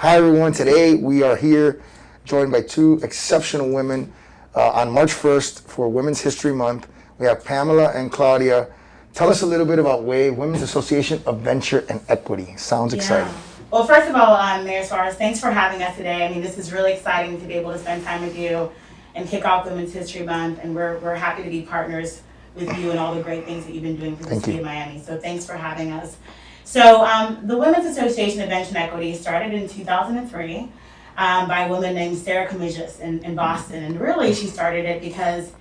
Hi everyone, today we are here joined by two exceptional women on March 1st for Women's History Month. We have Pamela and Claudia. Tell us a little bit about WAVE, Women's Association of Venture and Equity. Sounds exciting. Well, first of all, Mayor Suarez, thanks for having us today. I mean, this is really exciting to be able to spend time with you and kick off Women's History Month, and we're happy to be partners with you and all the great things that you've been doing for the city of Miami. So thanks for having us. So the Women's Association of Venture and Equity started in 2003 by a woman named Sarah Comisius in Boston. And really she started it because,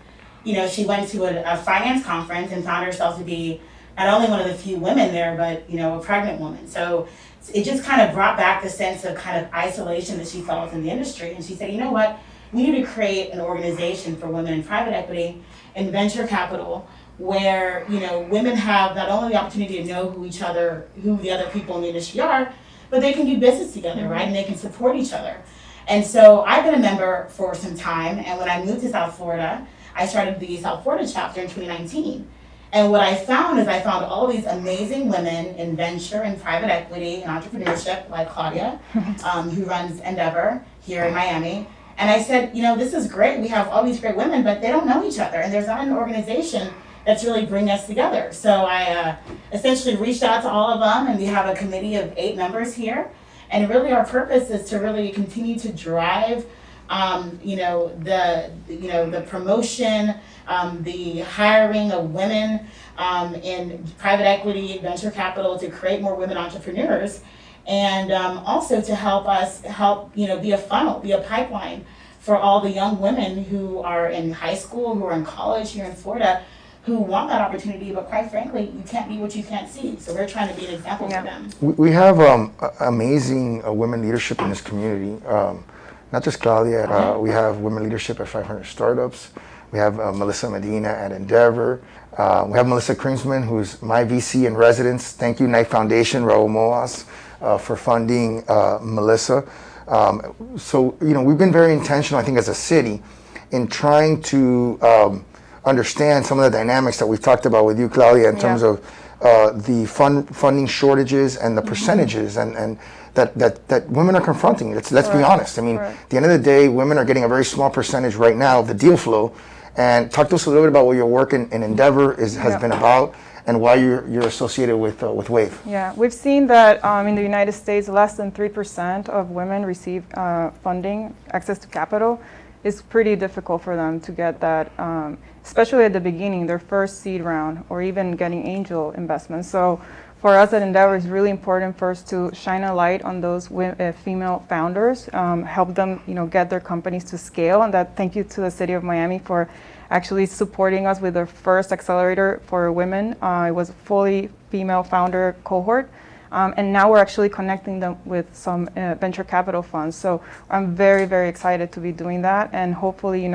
she went to a finance conference and found herself to be not only one of the few women there, but, a pregnant woman. So it just kind of brought back the sense of kind of isolation that she felt in the industry. And she said, you know what, we need to create an organization for women in private equity and venture capital where women have not only the opportunity to know who the other people in the industry are, but they can do business together, right? And they can support each other. And so I've been a member for some time, and when I moved to South Florida, I started the South Florida chapter in 2019. And what I found is I found all these amazing women in venture and private equity and entrepreneurship, like Claudia, who runs Endeavor here in Miami. And I said, this is great. We have all these great women, but they don't know each other, and there's not an organization that's really bringing us together. So I essentially reached out to all of them, and we have a committee of 8 members here. And really our purpose is to really continue to drive, the promotion, the hiring of women in private equity, venture capital, to create more women entrepreneurs, and also to help be a funnel, be a pipeline for all the young women who are in high school, who are in college here in Florida, who want that opportunity, but quite frankly, you can't be what you can't see. So we're trying to be an example for them. We have amazing women leadership in this community. Not just Claudia, we have women leadership at 500 Startups. We have Melissa Medina at Endeavor. We have Melissa Kringsman, who's my VC in residence. Thank you, Knight Foundation, Raul Moas, for funding Melissa. So, we've been very intentional, I think, as a city in trying to understand some of the dynamics that we've talked about with you, Claudia, in terms of the funding shortages and the percentages and that women are confronting. Let's be honest. I mean, at the end of the day, women are getting a very small percentage right now of the deal flow. And talk to us a little bit about what your work in Endeavor has been about, and why you're associated with WAVE. Yeah, we've seen that in the United States, less than 3% of women receive funding, access to capital. It's pretty difficult for them to get that, especially at the beginning, their first seed round, or even getting angel investments. So for us at Endeavor, it's really important for us to shine a light on those female founders, help them, get their companies to scale. And that, thank you to the City of Miami for actually supporting us with their first accelerator for women. It was a fully female founder cohort. And now we're actually connecting them with some venture capital funds. So I'm very, very excited to be doing that. And hopefully,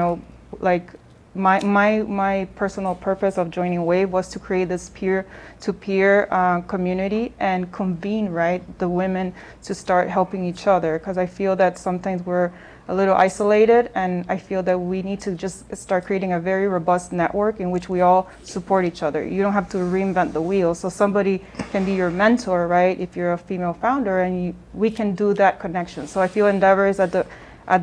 my personal purpose of joining WAVE was to create this peer-to-peer community and convene, the women to start helping each other. Because I feel that sometimes we're a little isolated, and I feel that we need to just start creating a very robust network in which we all support each other. You don't have to reinvent the wheel. So somebody can be your mentor, if you're a female founder, and we can do that connection. So I feel Endeavor is at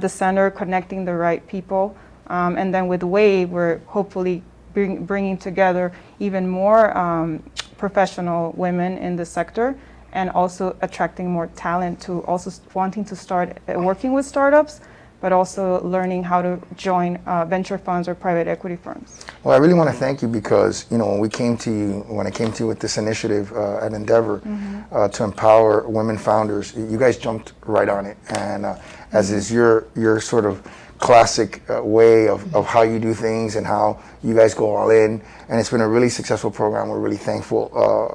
the center, connecting the right people. And then with WAVE, we're hopefully bringing together even more professional women in the sector, and also attracting more talent to also wanting to start working with startups, but also learning how to join venture funds or private equity firms. Well, I really want to thank you because, when I came to you with this initiative at Endeavor to empower women founders, you guys jumped right on it. And as is your sort of classic way of how you do things and how you guys go all in. And it's been a really successful program. We're really thankful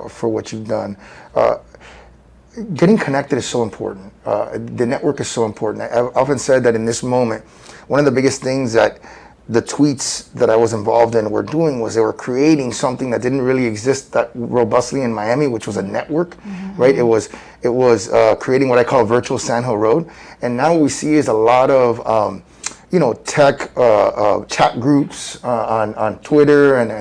for what you've done. Getting connected is so important. The network is so important. I've often said that in this moment, one of the biggest things that the tweets that I was involved in were doing was they were creating something that didn't really exist that robustly in Miami, which was a network, right? It was creating what I call virtual Sand Hill Road. And now what we see is a lot of tech chat groups on Twitter and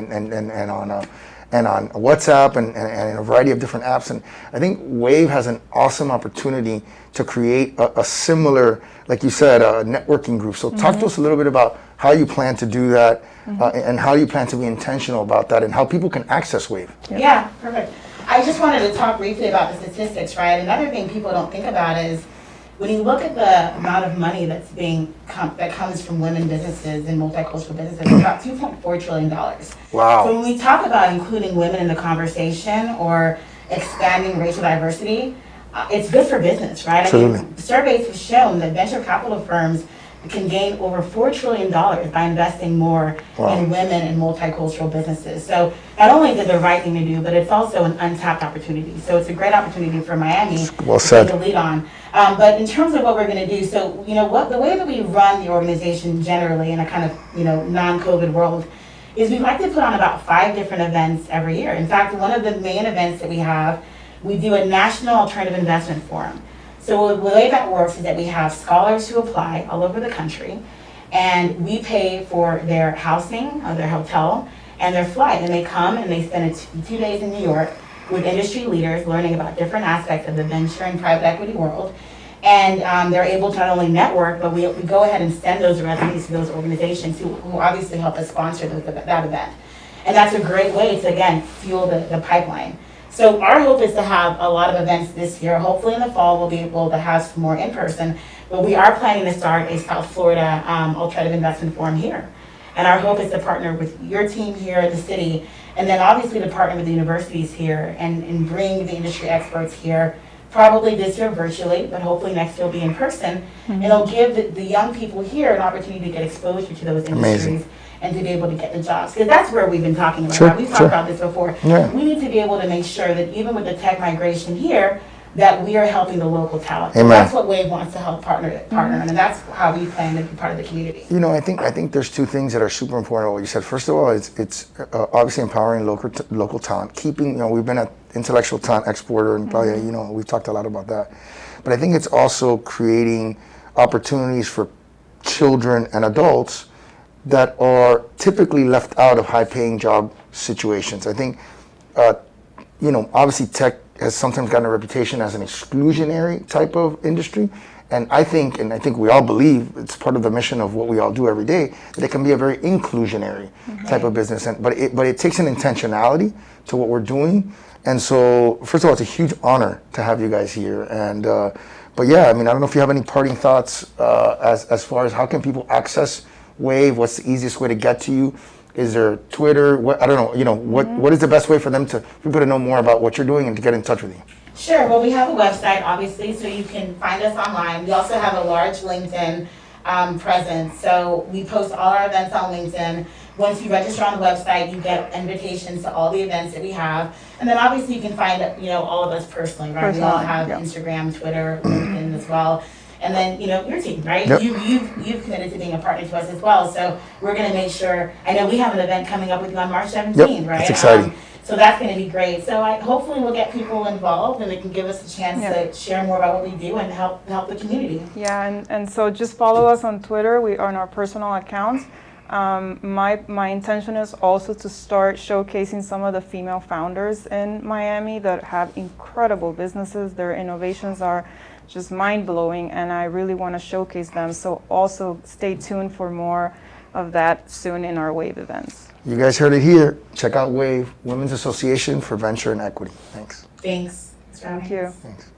and on WhatsApp and a variety of different apps. And I think Wave has an awesome opportunity to create a similar, like you said, a networking group. So talk to us a little bit about how you plan to do that, and how you plan to be intentional about that, and how people can access Wave. Yeah, perfect. I just wanted to talk briefly about the statistics, right? Another thing people don't think about is when you look at the amount of money that comes from women businesses and multicultural businesses, it's about $2.4 trillion. Wow. So when we talk about including women in the conversation or expanding racial diversity, it's good for business, right? Absolutely. I mean, surveys have shown that venture capital firms can gain over $4 trillion by investing more in women and multicultural businesses. So not only is it the right thing to do, but it's also an untapped opportunity. So it's a great opportunity for Miami to take the lead on. But in terms of what we're going to do, so the way that we run the organization generally in a kind of non-COVID world is we like to put on about 5 different events every year. In fact, one of the main events that we do a National Alternative Investment Forum. So the way that works is that we have scholars who apply all over the country, and we pay for their housing, or their hotel, and their flight. And they come and they spend 2 days in New York with industry leaders learning about different aspects of the venture and private equity world. And they're able to not only network, but we go ahead and send those resumes to those organizations who obviously help us sponsor that event. And that's a great way to, again, fuel the pipeline. So our hope is to have a lot of events this year. Hopefully in the fall we'll be able to have some more in person, but we are planning to start a South Florida Alternative Investment Forum here. And our hope is to partner with your team here at the city, and then obviously to partner with the universities here and bring the industry experts here, probably this year virtually, but hopefully next year will be in person. And it'll give the young people here an opportunity to get exposure to those industries. And to be able to get the jobs, because that's where we've been talking about. Sure, We've talked about this before. Yeah. We need to be able to make sure that even with the tech migration here, that we are helping the local talent. Amen. That's what Wave wants to help partner on, and that's how we plan to be part of the community. I think there's 2 things that are super important. What you said. First of all, it's obviously empowering local talent. Keeping, we've been an intellectual talent exporter, and probably we've talked a lot about that. But I think it's also creating opportunities for children and adults that are typically left out of high-paying job situations. I think, obviously tech has sometimes gotten a reputation as an exclusionary type of industry, and I think we all believe it's part of the mission of what we all do every day, that it can be a very inclusionary type of business. But it takes an intentionality to what we're doing, and so first of all, it's a huge honor to have you guys here. And but yeah, I don't know if you have any parting thoughts as far as how can people access Wave? What's the easiest way to get to you? Is there Twitter? I don't know. What is the best way for people to know more about what you're doing and to get in touch with you? Sure. Well, we have a website, obviously, so you can find us online. We also have a large LinkedIn presence, so we post all our events on LinkedIn. Once you register on the website, you get invitations to all the events that we have, and then obviously you can find all of us personally, right? We all have Instagram, Twitter, LinkedIn as well. And then, your team, right? Yep. You've committed to being a partner to us as well. So we're going to make sure, I know we have an event coming up with you on March 17th, right? That's exciting. So that's going to be great. So hopefully we'll get people involved and they can give us a chance to share more about what we do and help the community. Yeah, and so just follow us on Twitter. We are on our personal accounts. My intention is also to start showcasing some of the female founders in Miami that have incredible businesses. Their innovations are just mind-blowing, and I really want to showcase them. So also stay tuned for more of that soon in our Wave events. You guys heard it here. Check out Wave, Women's Association for Venture and Equity. Thanks. Thanks. Thank you. Thanks.